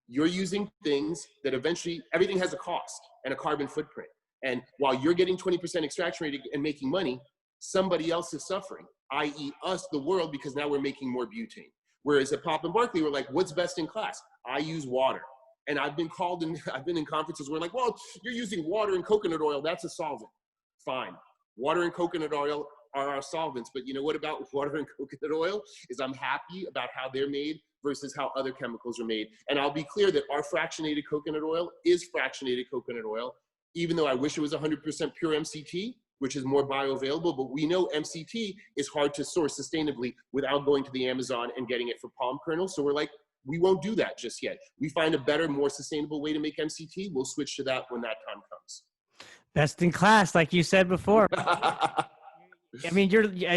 you're using things that eventually, everything has a cost and a carbon footprint. And while you're getting 20% extraction rate and making money, somebody else is suffering, i.e. us, the world, because now we're making more butane. Whereas at Papa Barkley, we're like, what's best in class? I use water. And I've been in conferences where like, well, you're using water and coconut oil, that's a solvent. Fine, water and coconut oil are our solvents, but you know what about water and coconut oil is I'm happy about how they're made versus how other chemicals are made. And I'll be clear that our fractionated coconut oil is fractionated coconut oil, even though I wish it was 100% pure MCT, which is more bioavailable, but we know MCT is hard to source sustainably without going to the Amazon and getting it for palm kernels. So we're like, we won't do that just yet. We find a better, more sustainable way to make MCT. We'll switch to that when that time comes. Best in class, like you said before. I mean,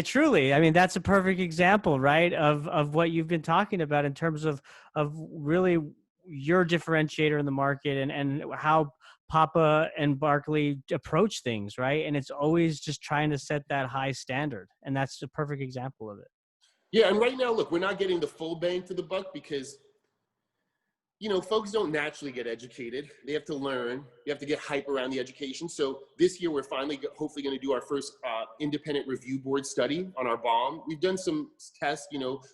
truly, I mean, that's a perfect example, right? Of what you've been talking about in terms of really your differentiator in the market and how Papa and Barkley approach things, right? And it's always just trying to set that high standard. And that's a perfect example of it. Yeah. And right now, look, we're not getting the full bang for the buck because folks don't naturally get educated. They have to learn. You have to get hype around the education. So this year, we're finally hopefully going to do our first independent review board study on our balm. We've done some tests.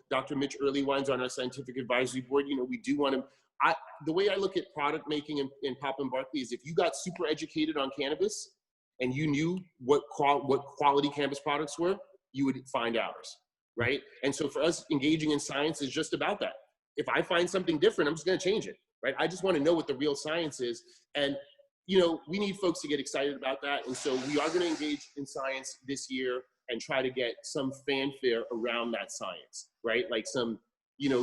Dr. Mitch Earlywine's on our scientific advisory board. We do want to. The way I look at product making in Papa and Barkley is if you got super educated on cannabis and you knew what quality cannabis products were, you would find ours, right? And so for us, engaging in science is just about that. If I find something different, I'm just going to change it, right? I just want to know what the real science is. And we need folks to get excited about that. And so we are going to engage in science this year and try to get some fanfare around that science, right? Like some,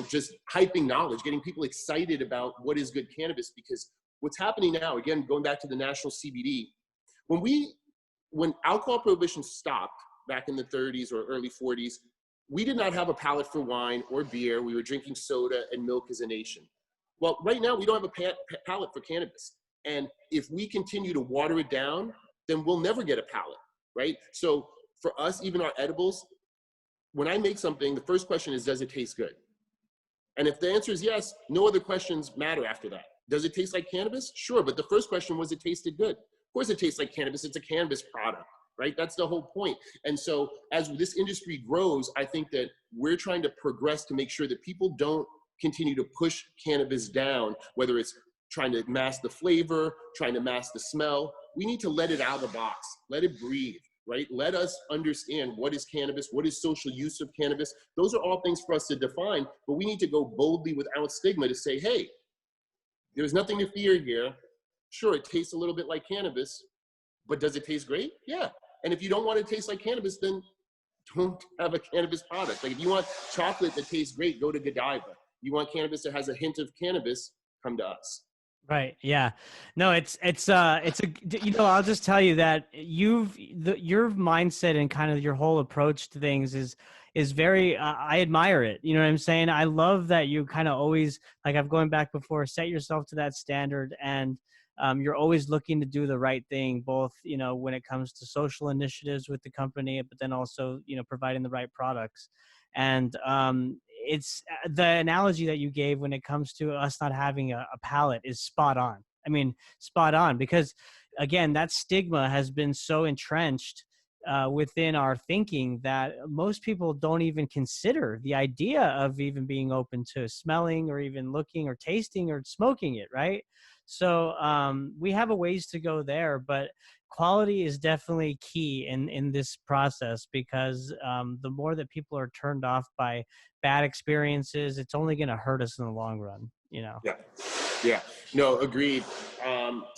just hyping knowledge, getting people excited about what is good cannabis, because what's happening now, again, going back to the national CBD, when alcohol prohibition stopped back in the 30s or early 40s, we did not have a palate for wine or beer. We were drinking soda and milk as a nation. Well, right now we don't have a palate for cannabis. And if we continue to water it down, then we'll never get a palate, right? So for us, even our edibles, when I make something, the first question is, does it taste good? And if the answer is yes, no other questions matter after that. Does it taste like cannabis? Sure, but the first question was, it tasted good. Of course it tastes like cannabis, it's a cannabis product, right? That's the whole point. And so as this industry grows, I think that we're trying to progress to make sure that people don't continue to push cannabis down, whether it's trying to mask the flavor, trying to mask the smell. We need to let it out of the box, let it breathe, right? Let us understand what is cannabis, what is social use of cannabis. Those are all things for us to define, but we need to go boldly without stigma to say, hey, there's nothing to fear here. Sure, it tastes a little bit like cannabis, but does it taste great? Yeah. And if you don't want it to taste like cannabis, then don't have a cannabis product. Like if you want chocolate that tastes great, go to Godiva. You want cannabis that has a hint of cannabis, come to us. Right. Yeah. No, it's I'll just tell you that your mindset and kind of your whole approach to things is very, I admire it. You know what I'm saying? I love that you kind of always, like I've going back before, set yourself to that standard, and you're always looking to do the right thing, both, when it comes to social initiatives with the company, but then also, providing the right products. And it's the analogy that you gave when it comes to us not having a palate is spot on. I mean, spot on, because again, that stigma has been so entrenched within our thinking that most people don't even consider the idea of even being open to smelling or even looking or tasting or smoking it, right? So we have a ways to go there, but quality is definitely key in this process, because the more that people are turned off by bad experiences, it's only going to hurt us in the long run, Yeah, no, agreed.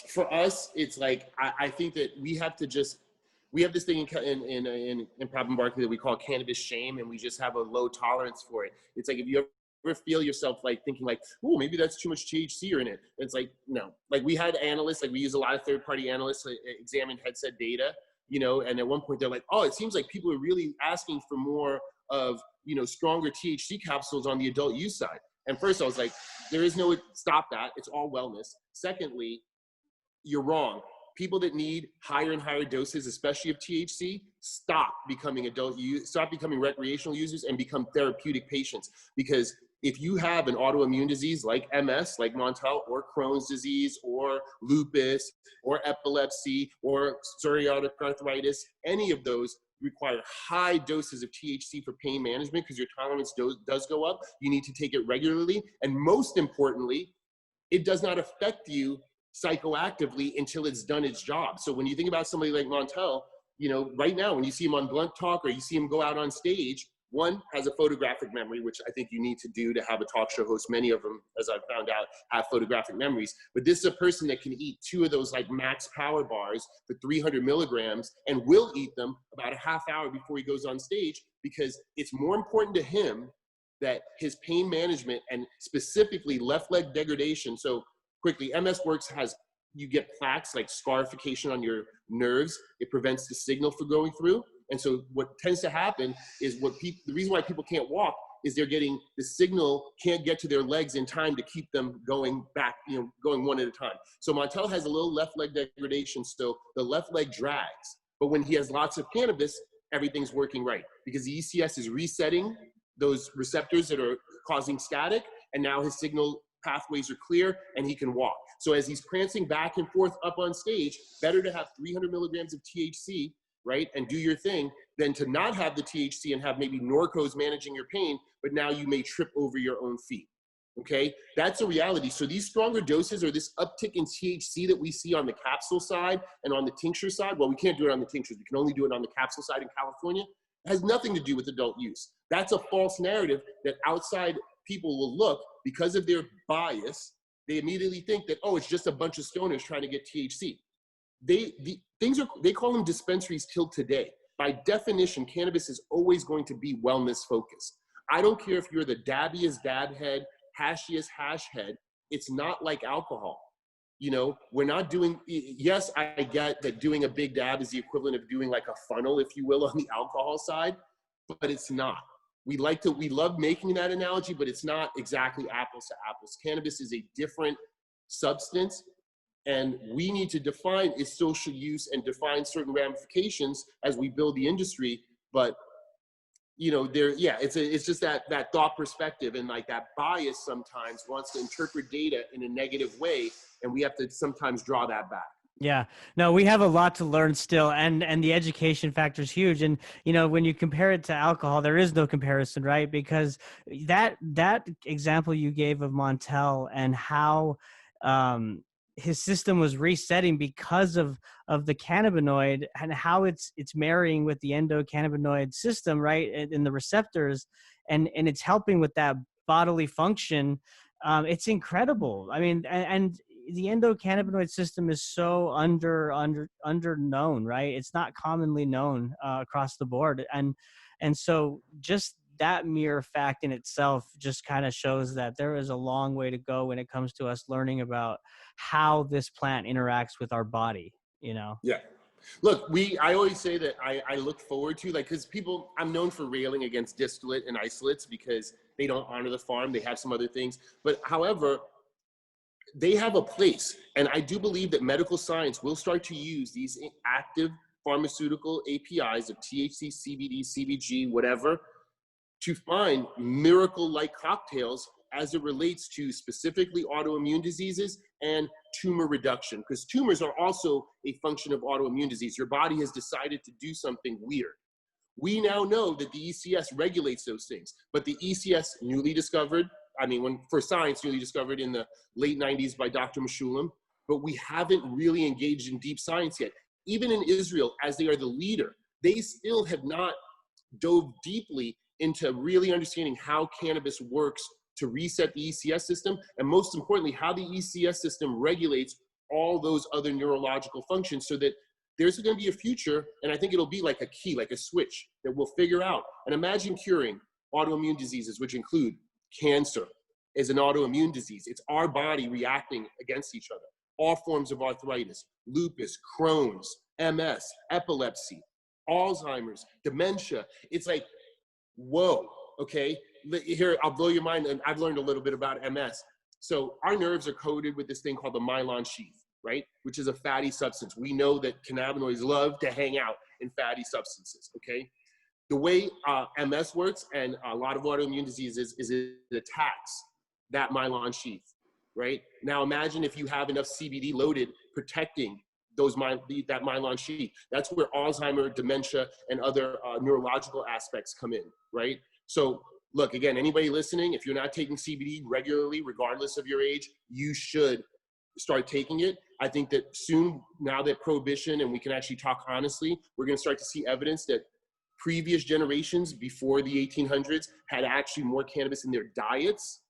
For us, it's like, I think that we have this thing in Papa Barkley that we call cannabis shame, and we just have a low tolerance for it. It's like, if you ever feel yourself like thinking like, oh, maybe that's too much THC in it. It's like, no. Like we had analysts, like we use a lot of third-party analysts examine headset data, and at one point they're like, oh, it seems like people are really asking for more of, stronger THC capsules on the adult use side. And first I was like, there is no, stop that. It's all wellness. Secondly, you're wrong. People that need higher and higher doses, especially of THC, stop becoming recreational users and become therapeutic patients. Because if you have an autoimmune disease like MS, like Montel, or Crohn's disease, or lupus, or epilepsy, or psoriatic arthritis, any of those require high doses of THC for pain management, because your tolerance does go up. You need to take it regularly. And most importantly, it does not affect you psychoactively until it's done its job. So when you think about somebody like Montel, right now, when you see him on Blunt Talk or you see him go out on stage, one, has a photographic memory, which I think you need to do to have a talk show host. Many of them, as I've found out, have photographic memories. But this is a person that can eat 2 of those like max power bars for 300 milligrams and will eat them about a half hour before he goes on stage, because it's more important to him that his pain management, and specifically left leg degradation. So quickly, MS Works you get plaques, like scarification on your nerves. It prevents the signal from going through. And so what tends to happen is the reason why people can't walk is the signal can't get to their legs in time to keep them going back, going one at a time. So Montel has a little left leg degradation, so the left leg drags. But when he has lots of cannabis, everything's working right, because the ECS is resetting those receptors that are causing static, and now his signal pathways are clear and he can walk. So as he's prancing back and forth up on stage, better to have 300 milligrams of THC, right, and do your thing, than to not have the THC and have maybe Norcos managing your pain, but now you may trip over your own feet. Okay, that's a reality. So these stronger doses, or this uptick in THC that we see on the capsule side and on the tincture side, well, we can't do it on the tinctures. We can only do it on the capsule side in California. It has nothing to do with adult use. That's a false narrative that outside people will look, because of their bias, They immediately think that, oh, it's just a bunch of stoners trying to get THC. They call them dispensaries till today. By definition, cannabis is always going to be wellness focused. I don't care if you're the dabbiest dab head, hashiest hash head. It's not like alcohol. You know, we're not doing, yes, I get that doing a big dab is the equivalent of doing like a funnel, if you will, on the alcohol side, but it's not. We love making that analogy, but it's not exactly apples to apples. Cannabis is a different substance, and we need to define its social use and define certain ramifications as we build the industry. But you know, it's just that thought perspective, and like that bias sometimes wants to interpret data in a negative way, and we have to sometimes draw that back. Yeah, no, we have a lot to learn still, and the education factor is huge. And you know, when you compare it to alcohol, there is no comparison, right? Because that example you gave of Montel and how his system was resetting because of the cannabinoid, and how it's marrying with the endocannabinoid system, right, in the receptors, and it's helping with that bodily function. It's incredible. I mean, and the endocannabinoid system is so under known, right? It's not commonly known across the board, and so just that mere fact in itself just kind of shows that there is a long way to go when it comes to us learning about how this plant interacts with our body, you know? Yeah. Look, I always say that I look forward to, like, because I'm known for railing against distillate and isolates because they don't honor the farm. They have some other things. But however, they have a place. And I do believe that medical science will start to use these active pharmaceutical APIs of THC, CBD, CBG, whatever, to find miracle-like cocktails as it relates to specifically autoimmune diseases and tumor reduction, because tumors are also a function of autoimmune disease. Your body has decided to do something weird. We now know that the ECS regulates those things, but the ECS newly discovered, for science, newly discovered in the late 90s by Dr. Meshulam, but we haven't really engaged in deep science yet. Even in Israel, as they are the leader, they still have not dove deeply into really understanding how cannabis works to reset the ECS system, and most importantly, how the ECS system regulates all those other neurological functions, so that there's going to be a future, and I think it'll be like a key, like a switch that we'll figure out. And imagine curing autoimmune diseases, which include cancer is an autoimmune disease. It's our body reacting against each other. All forms of arthritis, lupus, Crohn's, MS, epilepsy, Alzheimer's, dementia. It's like, whoa, okay? Here, I'll blow your mind, and I've learned a little bit about MS. So our nerves are coated with this thing called the myelin sheath, right? Which is a fatty substance. We know that cannabinoids love to hang out in fatty substances, okay? The way MS works and a lot of autoimmune diseases is it attacks that myelin sheath, right? Now imagine if you have enough CBD loaded protecting that myelin sheath. That's where Alzheimer, dementia, and other neurological aspects come in, right? So look, again, anybody listening, if you're not taking CBD regularly, regardless of your age, you should start taking it. I think that soon, now that prohibition, and we can actually talk honestly, we're going to start to see evidence that previous generations before the 1800s had actually more cannabis in their diets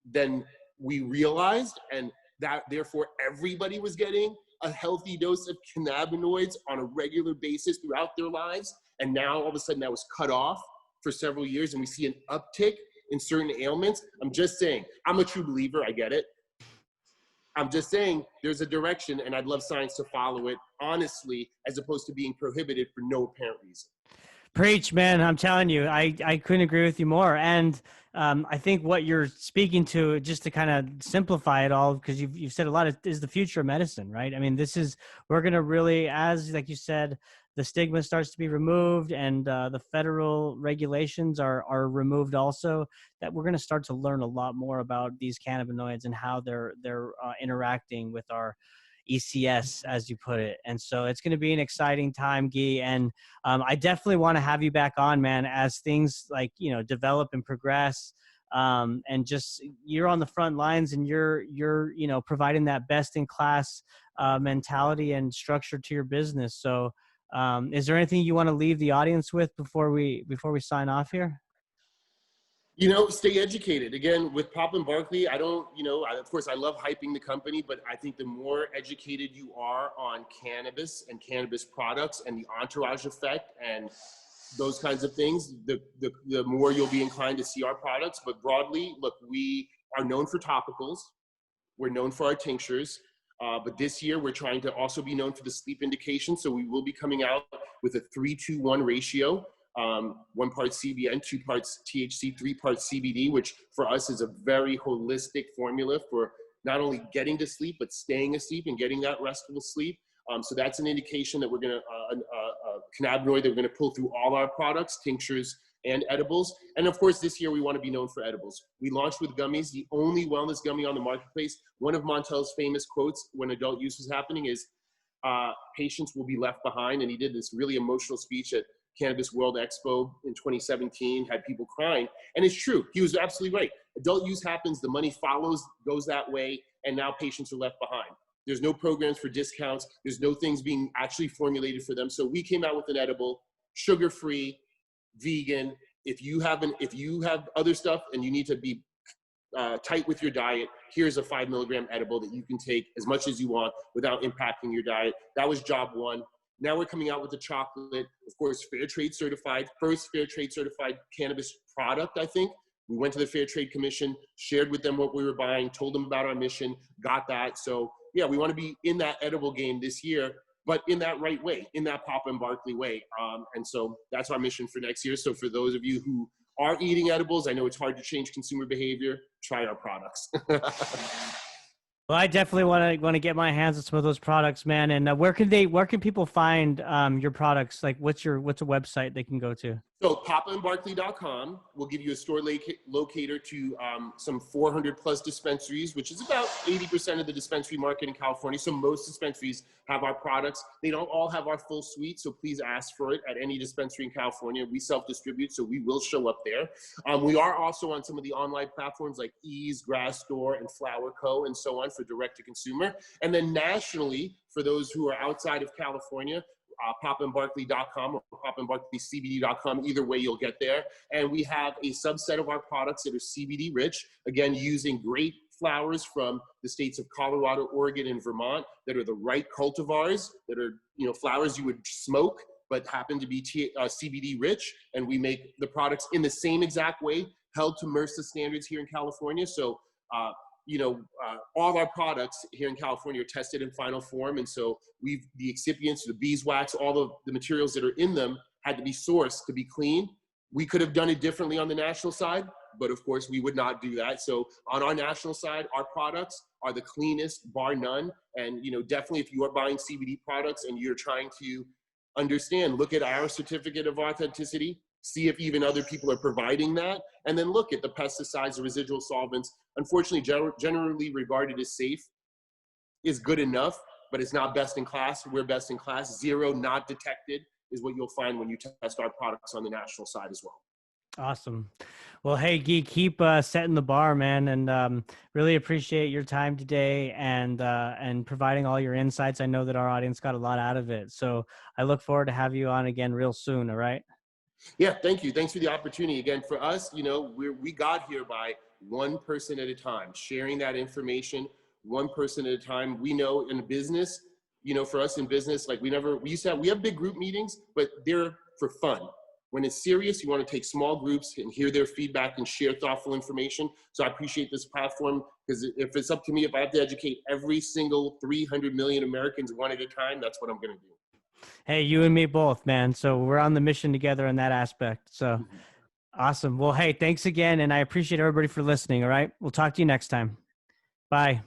than we realized, and that therefore everybody was getting a healthy dose of cannabinoids on a regular basis throughout their lives. And now all of a sudden that was cut off for several years, and we see an uptick in certain ailments. I'm just saying, I'm a true believer, I get it. I'm just saying there's a direction, and I'd love science to follow it honestly, as opposed to being prohibited for no apparent reason. Preach, man. I'm telling you, I couldn't agree with you more. And I think what you're speaking to, just to kind of simplify it all, because you've said a lot, is the future of medicine, right? I mean, we're going to really, as like you said, the stigma starts to be removed, and the federal regulations are removed also, that we're going to start to learn a lot more about these cannabinoids and how they're interacting with our ECS, as you put it. And so it's going to be an exciting time, Guy. And I definitely want to have you back on, man, as things develop and progress. And just, you're on the front lines, and you're providing that best in class mentality and structure to your business. So is there anything you want to leave the audience with before we sign off here? Stay educated. Again, with Papa Barkley, I don't, of course, I love hyping the company, but I think the more educated you are on cannabis and cannabis products and the entourage effect and those kinds of things, the more you'll be inclined to see our products. But broadly, look, we are known for topicals. We're known for our tinctures. But this year, we're trying to also be known for the sleep indication. So we will be coming out with a 3-to-1 ratio. 1 part CBN, 2 parts THC, 3 parts CBD, which for us is a very holistic formula for not only getting to sleep, but staying asleep and getting that restful sleep. So that's an indication that we're going to, cannabinoid that we're going to pull through all our products, tinctures and edibles. And of course, this year we want to be known for edibles. We launched with gummies, the only wellness gummy on the marketplace. One of Montel's famous quotes when adult use was happening is, patients will be left behind. And he did this really emotional speech at Cannabis World Expo in 2017, had people crying. And it's true, he was absolutely right. Adult use happens, the money follows, goes that way, and now patients are left behind. There's no programs for discounts. There's no things being actually formulated for them. So we came out with an edible, sugar-free, vegan. If you have other stuff and you need to be tight with your diet, here's a 5 milligram edible that you can take as much as you want without impacting your diet. That was job one. Now we're coming out with the chocolate, of course, fair trade certified, first fair trade certified cannabis product, I think. We went to the Fair Trade Commission, shared with them what we were buying, told them about our mission, got that. So yeah, we want to be in that edible game this year, but in that right way, in that Papa and Barkley way. And so that's our mission for next year. So for those of you who are eating edibles, I know it's hard to change consumer behavior, try our products. Well, I definitely want to get my hands on some of those products, man. And where can people find your products? Like, what's a website they can go to? So papaandbarkley.com will give you a store locator to some 400 plus dispensaries, which is about 80% of the dispensary market in California. So most dispensaries have our products. They don't all have our full suite, so please ask for it at any dispensary in California. We self-distribute, so we will show up there. We are also on some of the online platforms like Ease, Grassdoor, and Flower Co. and so on for direct to consumer. And then nationally, for those who are outside of California, papaandbarkley.com or papaandbarkleycbd.com. Either way, you'll get there. And we have a subset of our products that are CBD rich, again, using great flowers from the states of Colorado, Oregon, and Vermont that are the right cultivars, that are, flowers you would smoke, but happen to be CBD rich. And we make the products in the same exact way, held to MRSA standards here in California. So, all our products here in California are tested in final form. And so the excipients, the beeswax, all of the materials that are in them had to be sourced to be clean. We could have done it differently on the national side, but of course we would not do that. So on our national side, our products are the cleanest, bar none. And, definitely if you are buying CBD products and you're trying to understand, look at our certificate of authenticity, see if even other people are providing that, and then look at the pesticides, the residual solvents. Unfortunately, generally regarded as safe is good enough, but it's not best in class. We're best in class. 0 not detected is what you'll find when you test our products on the national side as well. Awesome. Well, hey, Guy, keep setting the bar, man, and really appreciate your time today and providing all your insights. I know that our audience got a lot out of it, so I look forward to have you on again real soon. All right. Yeah, thank you. Thanks for the opportunity. Again, for us, we got here by one person at a time, sharing that information, one person at a time. We know in business, for us in business, like we have big group meetings, but they're for fun. When it's serious, you want to take small groups and hear their feedback and share thoughtful information. So I appreciate this platform, because if it's up to me, if I have to educate every single 300 million Americans one at a time, that's what I'm going to do. Hey, you and me both, man. So we're on the mission together in that aspect. So awesome. Well, hey, thanks again. And I appreciate everybody for listening. All right. We'll talk to you next time. Bye.